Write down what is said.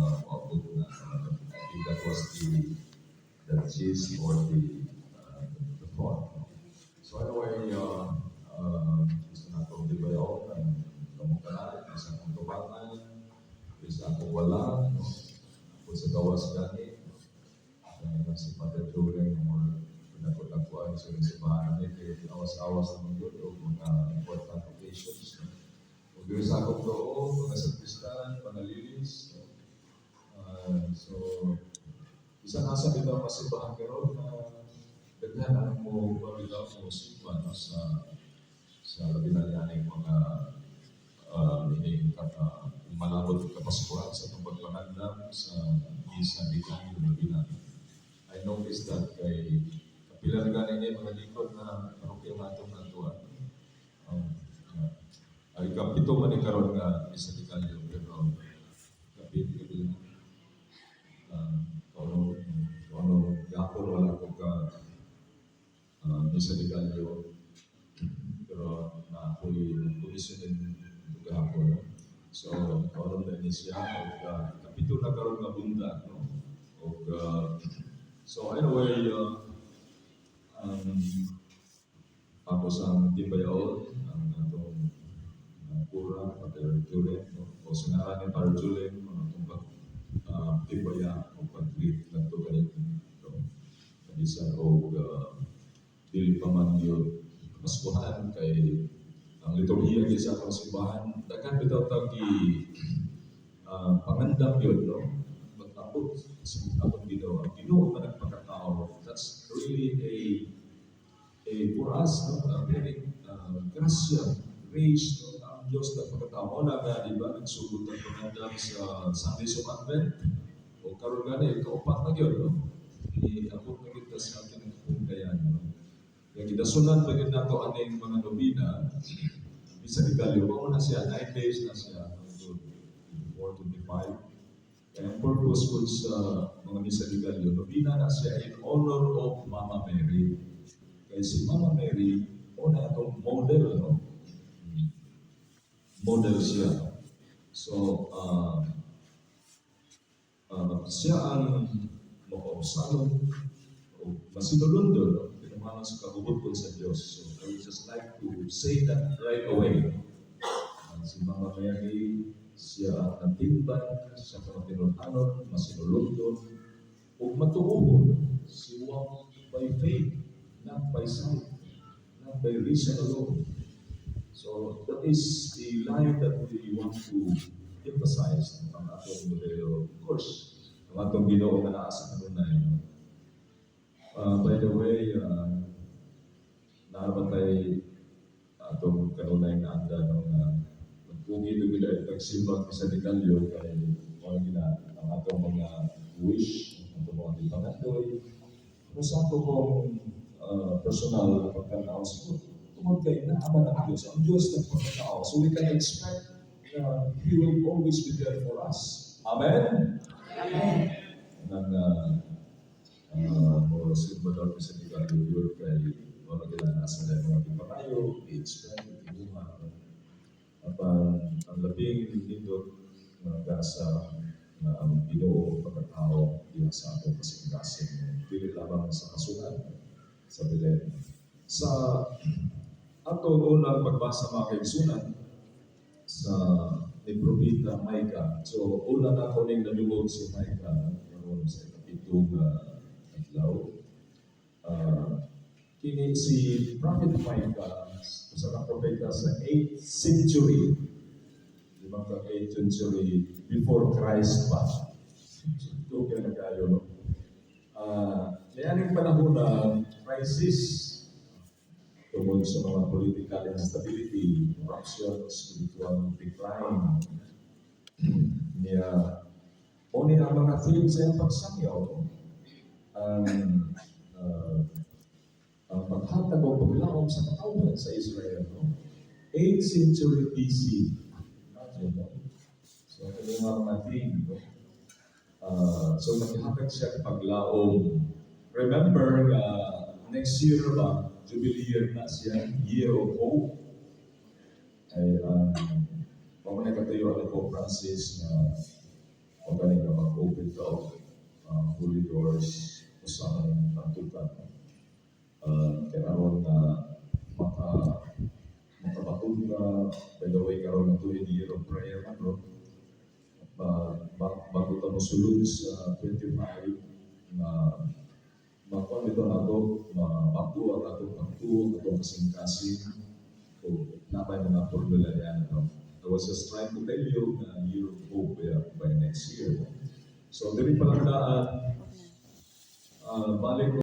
maabot na. I think that was the gist or the thought. So anyway, gusto na itong libayaw ng kamungkanan, isang kong tubangan, isang kong wala, no? Kung sa gawas gani, si Father Turing, or pinagkutakuan sa simbahan namin, kaya awas-awas naman yun, o mga important occasions. No? Kung doon sa akong loob, mga sakristan, mga lilis, no? So, isa nasa kita masimbahan karon na daghan mo pamilaw mo simba no, sa labi na yaning mga malabot kapaskuhan sa itong pagpanagdam sa isa di tayo labi na. I noticed that kay kapilan ganin niya mga likod na parokya matong natuan. Ay kapito man karon nga isa di tayo pero kapito din ano gapon wala ko ka isa di tayo pero na ako'y komisyon din gahapon. So, karon na siya o kapito na karon nga bunda no. So anyway, ako sa Tibayaon, ang atong pura, Father Julen, no? O sinara ni Father Julen, atong Tibaya o pag-lead na ito ganito. Kanisan o dili pa man yun maskuhan kay ang liturhiya di sa atong simbahan, daghan bitaw tagi pangandam yun, no? Magtapos sa atong Ginoo. Ang Ginoo na nagpakatao, that's really for us, no? Very grasya, grace, no? Ang Diyos na pagkatao na nga, di ba, nagsugod ng pangandam sa Sundays of Advent, o karon gani, kaupat na yun, no? Iabot na kita sa ating kungkayan, no? Yung idasunan pagin nato aning mga nobina, bisa di kalyo, kung na siya, 9 days na siya, 4 to 5. Kaya ang purpose ko sa mga misa di kalyo, nobina na siya in honor of Mama Mary. Kaya si Mama Mary, una itong model, no? Model siya. So, siya ang makausalo, o masinulundon, no? Pinamalang sa kabubot sa Diyos. So, I would just like to say that right away. Si Mama Mary, siya natimban sa katinulanon, masinulundon, o matuubon. She walked by faith, not by sight, not by reason alone. So, that is the line that we want to emphasize ng atong modelo. Of course, ang atong Ginoo nga naa sa kanunay. By the way, naaramatay atong kanunay na anda nung magpugi ito bila nagsimbang sa dekalyo kay ang atong mga wish, ang atong mga ipangandoy. Kung sa atong personal na pagkatao, siguro tungkol kay naaman ang Diyos. Ang Diyos na pagkatao. So we can expect He will always be there for us. Amen? Amen. More simple sa dekalyo yun kay mga nasa na mga ipakayo, i-expect, ibuha. At ang labing nindot gasa na ang Ginoo pagkatao diya sa atong kasing-kasing dili lamang sa kasunan sa Belen. Sa atong unang pagbasa mga kaigsunan sa ni Propeta Micah. So una na ko ning nalugod si Micah karon sa ikapitong adlaw. Kini si Prophet Micah sa propeta sa 8th century, di ba ka 8th century before Christ pa. So, ito kaya nagayo, no? Niyaning panahon na crisis tungkol sa mga political instability, corruption, spiritual decline. Niya, o niya ang mga themes ay pagsangyaw, ang paghatag o paglaom sa katawhan sa Israel, no? 8th century BC. Imagine, no? So, ito yung mga theme, no? So, naghatag siya paglaom. Remember, next year ba, Jubilee year na siya, Year of Hope. Ay, pamanay katayo ako Francis na o galing na mag-open daw, fully doors, usahan ng tutan. Kaya ron na makabatog na, by the way, karon na ito year of prayer na, no? Bago ito masulod sa 25 na makuha nito na ito, mabago ang atong pagtuo, atong kasing-kasing, o napay mga formula yan. No? I was just trying to tell you na year of hope by next year. So, dili pa lang daan, balik